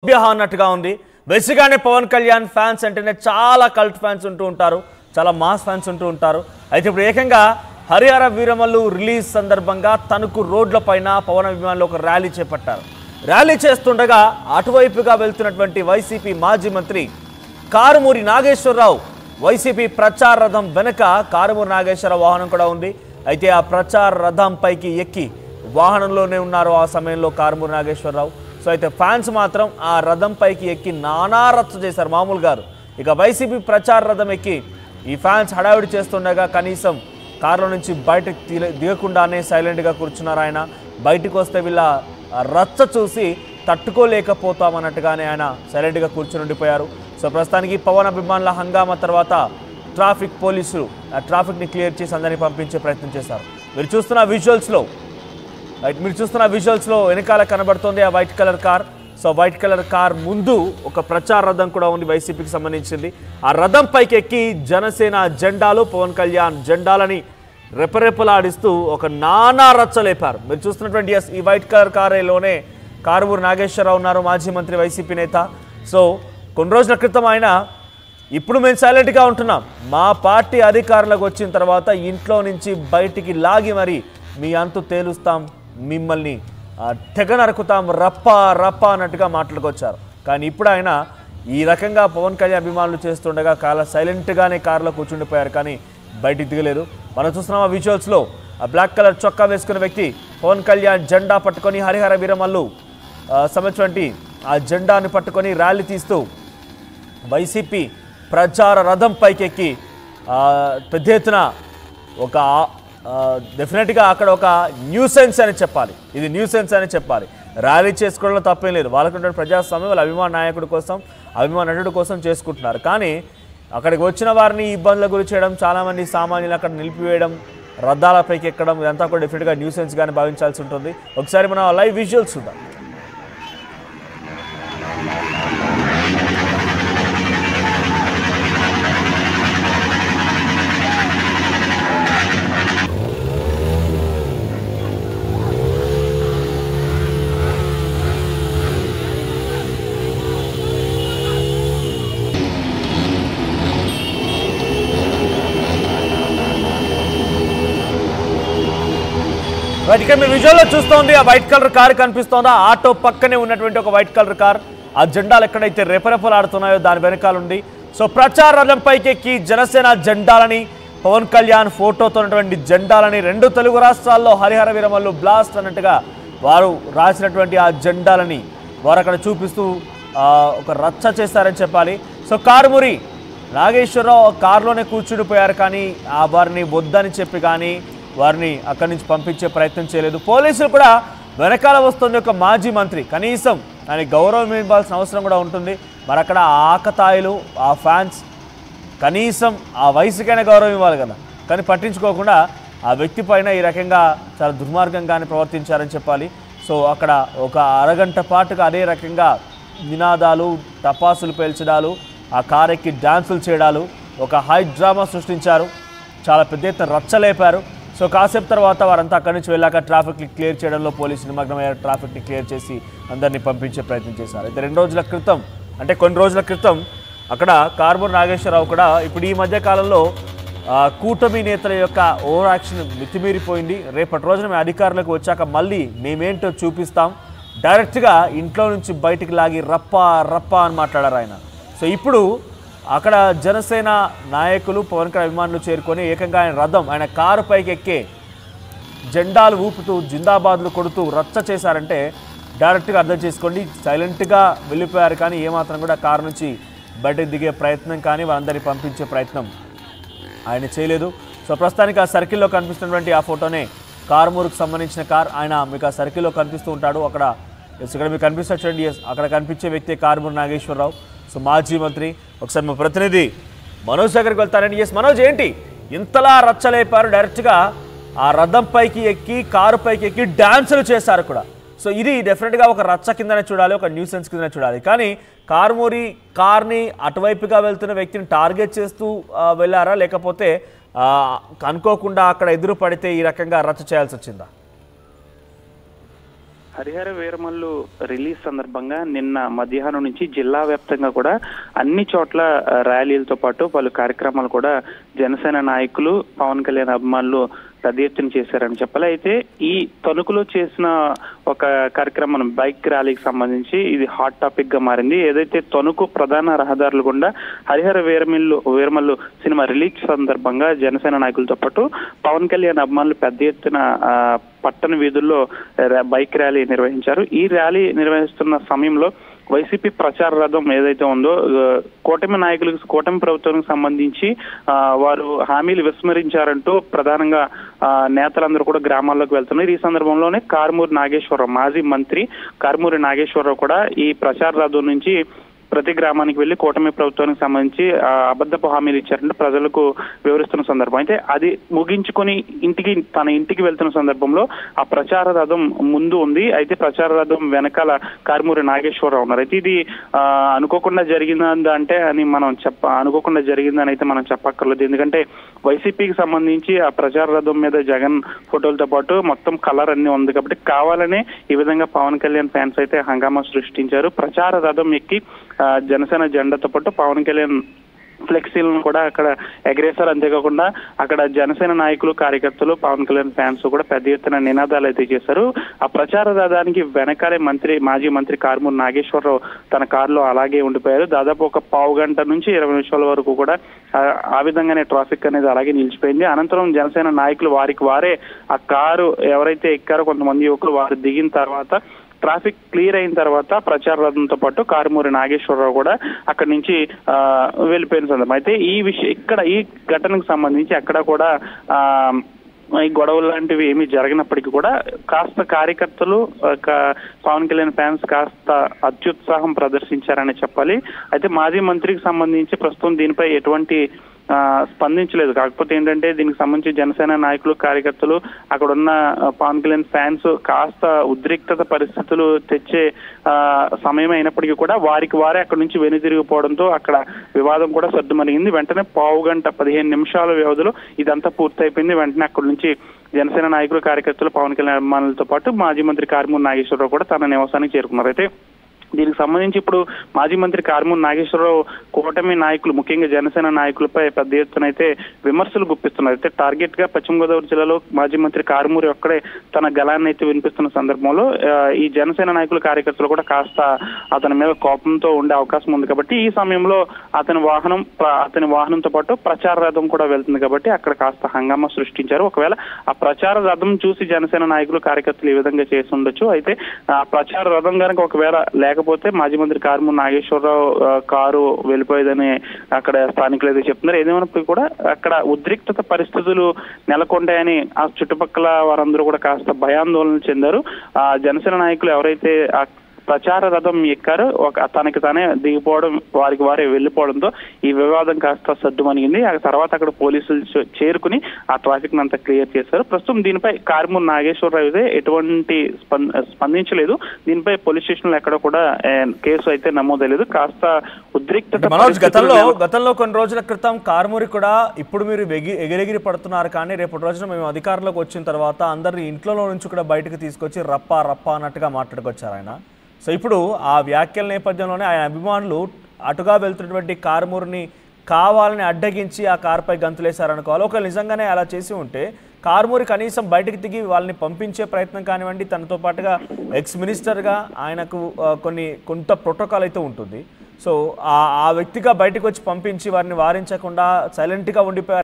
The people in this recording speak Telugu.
అన్నట్టుగా ఉంది. బేసిక్గానే పవన్ కళ్యాణ్ ఫ్యాన్స్ అంటేనే చాలా కల్ట్ ఫ్యాన్స్ ఉంటూ ఉంటారు, చాలా మాస్ ఫ్యాన్స్ ఉంటూ ఉంటారు. అయితే ఇప్పుడు ఏకంగా హరిహర వీరమల్లు రిలీజ్ సందర్భంగా తణుకు రోడ్లపైన పవన్ అభిమానులు ఒక ర్యాలీ చేపట్టారు. ర్యాలీ చేస్తుండగా అటువైపుగా వెళ్తున్నటువంటి వైసీపీ మాజీ మంత్రి కారుమూరి నాగేశ్వరరావు వైసీపీ ప్రచార రథం వెనుక కారుమూరి నాగేశ్వరరావు వాహనం కూడా ఉంది. అయితే ఆ ప్రచార రథం పైకి ఎక్కి వాహనంలోనే ఉన్నారు ఆ సమయంలో కారుమూరి నాగేశ్వరరావు. సో అయితే ఫ్యాన్స్ మాత్రం ఆ రథం పైకి ఎక్కి నానా రచ్చ చేశారు మామూలు గారు. ఇక వైసీపీ ప్రచార రథం ఎక్కి ఈ ఫ్యాన్స్ హడావిడి చేస్తుండగా కనీసం కారులో నుంచి బయటకు దిగకుండానే సైలెంట్గా కూర్చున్నారు ఆయన. బయటకు వస్తే వీళ్ళ రచ్చ చూసి తట్టుకోలేకపోతామన్నట్టుగానే ఆయన సైలెంట్గా కూర్చుని ఉండిపోయారు. సో ప్రస్తుతానికి పవన్ అభిమానుల హంగామా తర్వాత ట్రాఫిక్ పోలీసులు ఆ ట్రాఫిక్ని క్లియర్ చేసి అందరినీ పంపించే ప్రయత్నం చేశారు. మీరు చూస్తున్న విజువల్స్లో వెనకాల కనబడుతుంది ఆ white colour car. So white colour car ముందు ఒక ప్రచార రథం కూడా ఉంది వైసీపీకి సంబంధించింది. ఆ రథం పైకి ఎక్కి జనసేన జెండాలు పవన్ కళ్యాణ్ జెండాలని రెపరెపలాడిస్తూ ఒక నానా రచ్చ లేపారు. మీరు చూస్తున్నటువంటి ఈ వైట్ కలర్ కారులోనే కారుమూరి నాగేశ్వరరావు ఉన్నారు, మాజీ మంత్రి వైసీపీ నేత. సో కొన్ని రోజుల క్రితం ఆయన ఇప్పుడు మేము సైలెంట్గా ఉంటున్నాం, మా పార్టీ అధికారంలోకి వచ్చిన తర్వాత ఇంట్లో నుంచి బయటికి లాగి మరి మీ అంతు తేలుస్తాం, మిమ్మల్ని తెగ నరుకుతాం, రప్ప అన్నట్టుగా మాట్లాడుకొచ్చారు. కానీ ఇప్పుడు ఆయన ఈ రకంగా పవన్ కళ్యాణ్ అభిమానులు చేస్తుండగా చాలా సైలెంట్గానే కారులో కూర్చుండిపోయారు, కానీ బయటికి దిగలేరు. మనం చూస్తున్నాం ఆ విజువల్స్లో ఆ బ్లాక్ కలర్ చొక్కా వేసుకున్న వ్యక్తి పవన్ కళ్యాణ్ జెండా పట్టుకొని హరిహర వీరమల్లు సంబంధించినటువంటి ఆ జెండాని పట్టుకొని ర్యాలీ తీస్తూ వైసీపీ ప్రచార రథం పైకెక్కి పెద్ద ఎత్తున ఒక డెఫినెట్గా అక్కడ ఒక న్యూసెన్స్ అని చెప్పాలి, ఇది న్యూసెన్స్ అని చెప్పాలి. ర్యాలీ చేసుకోవడంలో తప్పేం లేదు, వాళ్ళకుంటే ప్రజాస్వామ్యం వాళ్ళ అభిమాన నాయకుడి కోసం అభిమాన నటుడి కోసం చేసుకుంటున్నారు. కానీ అక్కడికి వచ్చిన వారిని ఇబ్బందులకు గురి చేయడం, చాలామంది సామాన్యులు అక్కడ నిలిపివేయడం, రథాలపైకి ఎక్కడం, ఇదంతా కూడా డెఫినెట్గా న్యూసెన్స్గానే భావించాల్సి ఉంటుంది. ఒకసారి మనం లైవ్ విజువల్స్ చూద్దాం. ఇక్కడ మీరు విజువల్లో చూస్తోంది ఆ వైట్ కలర్ కార్ కనిపిస్తోందా, ఆటో పక్కనే ఉన్నటువంటి ఒక వైట్ కలర్ కార్. ఆ జెండాలు ఎక్కడైతే రెపరెపలాడుతున్నాయో దాని వెనకాల ఉంది. సో ప్రచార రథం పైకి ఎక్కి జనసేన జెండాలని పవన్ కళ్యాణ్ ఫోటోతో ఉన్నటువంటి జెండాలని రెండు తెలుగు రాష్ట్రాల్లో హరిహర వీరమల్లు బ్లాస్ట్ అన్నట్టుగా వారు రాసినటువంటి ఆ జెండాలని వారు అక్కడ చూపిస్తూ ఒక రచ్చ చేస్తారని చెప్పాలి. సో కారుమూరి నాగేశ్వరరావు కారులోనే కూర్చుండిపోయారు, కానీ ఆ వారిని వద్దని చెప్పి కానీ వారిని అక్కడి నుంచి పంపించే ప్రయత్నం చేయలేదు. పోలీసులు కూడా వెనకాల వస్తుంది ఒక మాజీ మంత్రి, కనీసం ఆయన గౌరవం ఇవ్వాల్సిన అవసరం కూడా ఉంటుంది. మరి అక్కడ ఆకతాయిలు ఆ ఫ్యాన్స్ కనీసం ఆ వయసుకైనా గౌరవం ఇవ్వాలి కదా, కానీ పట్టించుకోకుండా ఆ వ్యక్తి పైన ఈ రకంగా చాలా దుర్మార్గంగానే ప్రవర్తించారని చెప్పాలి. సో అక్కడ ఒక అరగంట పాటుగా అదే రకంగా నినాదాలు, టపాసులు పేల్చడాలు, ఆ కారెక్కి డ్యాన్సులు చేయడాలు, ఒక హై డ్రామా సృష్టించారు, చాలా పెద్ద ఎత్తున రచ్చలేపారు. సో కాసేపు తర్వాత వారంతా అక్కడి నుంచి వెళ్ళాక ట్రాఫిక్ని క్లియర్ చేయడంలో పోలీసులు నిమగ్నమయ్యారు. ట్రాఫిక్ని క్లియర్ చేసి అందరినీ పంపించే ప్రయత్నం చేశారు. అయితే కొన్ని రోజుల క్రితం అక్కడ కారుమూరి నాగేశ్వరరావు కూడా ఇప్పుడు ఈ మధ్య కాలంలో కూటమి నేతల యొక్క ఓవర్ యాక్షన్ మితిమీరిపోయింది, రేపటి రోజున మేము అధికారులకు వచ్చాక మళ్ళీ మేమేంటో చూపిస్తాం, డైరెక్ట్గా ఇంట్లో నుంచి బయటికి లాగి రప్ప అని మాట్లాడారు ఆయన. సో ఇప్పుడు అక్కడ జనసేన నాయకులు పవన్ కళ్యాణ్ అభిమానులు చేరుకొని ఏకంగా ఆయన రథం ఆయన కారు పైకి ఎక్కే జెండాలు ఊపుతూ జిందాబాద్లు కొడుతూ రచ్చ చేశారంటే డైరెక్ట్గా అర్థం చేసుకోండి. సైలెంట్గా వెళ్ళిపోయారు, కానీ ఏమాత్రం కూడా కారు నుంచి బయటకు దిగే ప్రయత్నం కానీ వారందరినీ పంపించే ప్రయత్నం ఆయన చేయలేదు. సో ప్రస్తుతానికి ఆ సర్కిల్లో కనిపిస్తున్నటువంటి ఆ ఫోటోనే కారుమూరికి సంబంధించిన కార్. ఆయన మీకు ఆ సర్కిల్లో కనిపిస్తూ ఉంటాడు. అక్కడ మీకు కనిపిస్తారు చూడండి, అక్కడ కనిపించే వ్యక్తి కారుమూరి నాగేశ్వరరావు, సో మాజీ మంత్రి. ఒకసారి మా ప్రతినిధి మనోజ్ దగ్గరికి వెళ్తారండి. మనోజ్, ఏంటి ఇంతలా రచ్చలేపారు, డైరెక్ట్గా ఆ రథం పైకి ఎక్కి కారు పైకి ఎక్కి డ్యాన్సులు చేశారు కూడా. సో ఇది డెఫినెట్గా ఒక రచ్చ కిందనే చూడాలి, ఒక న్యూసెన్స్ కిందనే చూడాలి. కానీ కారుమూరి కార్ని అటువైపుగా వెళ్తున్న వ్యక్తిని టార్గెట్ చేస్తూ వెళ్ళారా, లేకపోతే అనుకోకుండా అక్కడ ఎదురు పడితే ఈ రకంగా రచ్చ చేయాల్సి వచ్చిందా? హరిహర వీరమల్లు రిలీజ్ సందర్భంగా నిన్న మధ్యాహ్నం నుంచి జిల్లా వ్యాప్తంగా కూడా అన్ని చోట్ల ర్యాలీలతో పాటు పలు కార్యక్రమాలు కూడా జనసేన నాయకులు, పవన్ కళ్యాణ్ అభిమానులు పెద్ద ఎత్తున చేశారని చెప్పాలి. అయితే ఈ తణుకులో చేసిన ఒక కార్యక్రమం బైక్ ర్యాలీకి సంబంధించి ఇది హాట్ టాపిక్ గా మారింది. ఏదైతే తణుకు ప్రధాన రహదారులు గుండా హరిహర వీరమల్లు సినిమా రిలీజ్ సందర్భంగా జనసేన నాయకులతో పాటు పవన్ కళ్యాణ్ అభిమానులు పెద్ద ఎత్తున పట్టణ వీధుల్లో బైక్ ర్యాలీ నిర్వహించారు. ఈ ర్యాలీ నిర్వహిస్తున్న సమయంలో వైసీపీ ప్రచార రథం ఏదైతే ఉందో కూటమి ప్రభుత్వానికి సంబంధించి వారు హామీలు విస్మరించారంటూ ప్రధానంగా నేతలందరూ కూడా గ్రామాల్లోకి వెళ్తున్నారు. ఈ సందర్భంలోనే కారుమూరి నాగేశ్వరరావు, మాజీ మంత్రి కారుమూరి నాగేశ్వరరావు కూడా ఈ ప్రచార రథం నుంచి ప్రతి గ్రామానికి వెళ్లి కూటమి ప్రభుత్వానికి సంబంధించి అబద్ధపు హామీలు ఇచ్చారంటే ప్రజలకు వివరిస్తున్న సందర్భం. అయితే అది ముగించుకొని తన ఇంటికి వెళ్తున్న సందర్భంలో ఆ ప్రచార రథం ముందు ఉంది. అయితే ప్రచార రథం వెనకాల కారుమూరి నాగేశ్వరరావు ఉన్నారు. అయితే ఇది అనుకోకుండా జరిగిందా అంటే అనుకోకుండా జరిగిందని అయితే మనం చెప్పక్కర్లేదు. ఎందుకంటే వైసీపీకి సంబంధించి ఆ ప్రచార రథం మీద జగన్ ఫోటోలతో పాటు మొత్తం కలర్ అన్ని ఉంది కాబట్టి కావాలనే ఈ విధంగా పవన్ కళ్యాణ్ ఫ్యాన్స్ అయితే హంగామా సృష్టించారు. ప్రచార రథం ఎక్కి జనసేన జెండాతో పాటు పవన్ కళ్యాణ్ ఫ్లెక్సీలను కూడా అక్కడ ఎగరేశారు. అంతేకాకుండా అక్కడ జనసేన నాయకులు, కార్యకర్తలు, పవన్ కళ్యాణ్ ఫ్యాన్స్ కూడా పెద్ద ఎత్తున నినాదాలు అయితే చేశారు. ఆ ప్రచార రథానికి వెనకాలే మాజీ మంత్రి కారుమూరి నాగేశ్వరరావు తన కారులో అలాగే ఉండిపోయారు. దాదాపు ఒక పావు గంట నుంచి 20 నిమిషాల వరకు కూడా ఆ విధంగానే ట్రాఫిక్ అనేది అలాగే నిలిచిపోయింది. అనంతరం జనసేన నాయకులు వారికి వారే ఆ కారు ఎవరైతే ఎక్కారో కొంతమంది యువకులు వారు దిగిన తర్వాత ట్రాఫిక్ క్లియర్ అయిన తర్వాత ప్రచార రథంతో పాటు కారుమూరి నాగేశ్వరరావు కూడా అక్కడి నుంచి వెళ్ళిపోయిన సందర్భం. అయితే ఈ ఘటనకు సంబంధించి అక్కడ కూడా ఈ గొడవలు లాంటివి ఏమీ జరగనప్పటికీ కూడా కాస్త కార్యకర్తలు, పవన్ కళ్యాణ్ ఫ్యాన్స్ కాస్త అత్యుత్సాహం ప్రదర్శించారని చెప్పాలి. అయితే మాజీ మంత్రికి సంబంధించి ప్రస్తుతం దీనిపై ఎటువంటి స్పందించలేదు. కాకపోతే ఏంటంటే దీనికి సంబంధించి జనసేన నాయకులు, కార్యకర్తలు, అక్కడ ఉన్న పవన్ కళ్యాణ్ ఫ్యాన్స్ కాస్త ఉద్రిక్తత పరిస్థితులు తెచ్చే సమయం అయినప్పటికీ కూడా వారికి వారే అక్కడి నుంచి వెనుదిరిగిపోవడంతో అక్కడ వివాదం కూడా సర్దుమణిగింది. వెంటనే పావు గంట 15 నిమిషాల వ్యవధిలో ఇదంతా పూర్తయిపోయింది. వెంటనే అక్కడి నుంచి జనసేన నాయకులు, కార్యకర్తలు, పవన్ కళ్యాణ్ అభిమానులతో పాటు మాజీ మంత్రి కారుమూరి నాగేశ్వరరావు కూడా తన నివాసానికి చేరుకున్నారు. అయితే దీనికి సంబంధించి ఇప్పుడు మాజీ మంత్రి కారుమూరి నాగేశ్వరరావు కూటమి నాయకులు, ముఖ్యంగా జనసేన నాయకులపై పెద్ద ఎత్తున అయితే విమర్శలు గుప్పిస్తున్నారు. అయితే టార్గెట్ గా పశ్చిమ గోదావరి జిల్లాలో మాజీ మంత్రి కారుమూరి ఒక్కడే తన గళాన్ని అయితే వినిపిస్తున్న సందర్భంలో ఈ జనసేన నాయకులు, కార్యకర్తలు కూడా కాస్త అతని మీద కోపంతో ఉండే అవకాశం ఉంది. కాబట్టి ఈ సమయంలో అతని వాహనంతో పాటు ప్రచార రథం కూడా వెళ్తుంది కాబట్టి అక్కడ కాస్త హంగామా సృష్టించారు. ఒకవేళ ఆ ప్రచార రథం చూసి జనసేన నాయకులు, కార్యకర్తలు ఈ విధంగా చేసి ఉండొచ్చు. అయితే ఆ ప్రచార రథం కనుక ఒకవేళ లేకపోతే మాజీ మంత్రి కారుమూరి నాగేశ్వరరావు కారు వెళ్ళిపోయేదని అక్కడ స్థానికులు అయితే చెప్తున్నారు. ఏదేమైనప్పటికీ కూడా అక్కడ ఉద్రిక్తత పరిస్థితులు నెలకొంటాయని ఆ చుట్టుపక్కల వారందరూ కూడా కాస్త భయాందోళన చెందారు. ఆ జనసేన నాయకులు ఎవరైతే ఆ ప్రచార రథం ఎక్కారో తనకి తానే దిగిపోవడం, వారికి వారే వెళ్లిపోవడంతో ఈ వివాదం కాస్త సద్దుమణిగింది. ఆ తర్వాత అక్కడ పోలీసులు చేరుకుని ఆ ట్రాఫిక్ అంతా క్లియర్ చేశారు. ప్రస్తుతం దీనిపై కారుమూరి నాగేశ్వరరావు అయితే ఎటువంటి స్పందించలేదు. దీనిపై పోలీస్ స్టేషన్ లో ఎక్కడ కూడా కేసు అయితే నమోదలేదు. కాస్త ఉద్రిక్తత గతంలో కొన్ని రోజుల క్రితం కారుమూరి కూడా ఇప్పుడు మీరు ఎగిరెగిరి పడుతున్నారు కానీ రేపటి రోజున మేము అధికారంలోకి వచ్చిన తర్వాత అందరినీ ఇంట్లో నుంచి కూడా బయటకు తీసుకొచ్చి రప్ప అన్నట్టుగా మాట్లాడుకొచ్చారు ఆయన. సో ఇప్పుడు ఆ వ్యాఖ్యల నేపథ్యంలోనే ఆయన అభిమానులు అటుగా వెళ్తున్నటువంటి కారుమూరిని కావాలని అడ్డగించి ఆ కారుపై గంతులేశారనుకోవాలి. ఒకవేళ నిజంగానే అలా చేసి ఉంటే కారుమూరి కనీసం బయటకు దిగి వాళ్ళని పంపించే ప్రయత్నం కానివ్వండి, తనతో పాటుగా ఎక్స్ మినిస్టర్గా ఆయనకు కొంత ప్రోటోకాల్ అయితే ఉంటుంది. సో ఆ వ్యక్తిగా బయటకు వచ్చి పంపించి వారిని వారించకుండా సైలెంట్గా ఉండిపోయారు.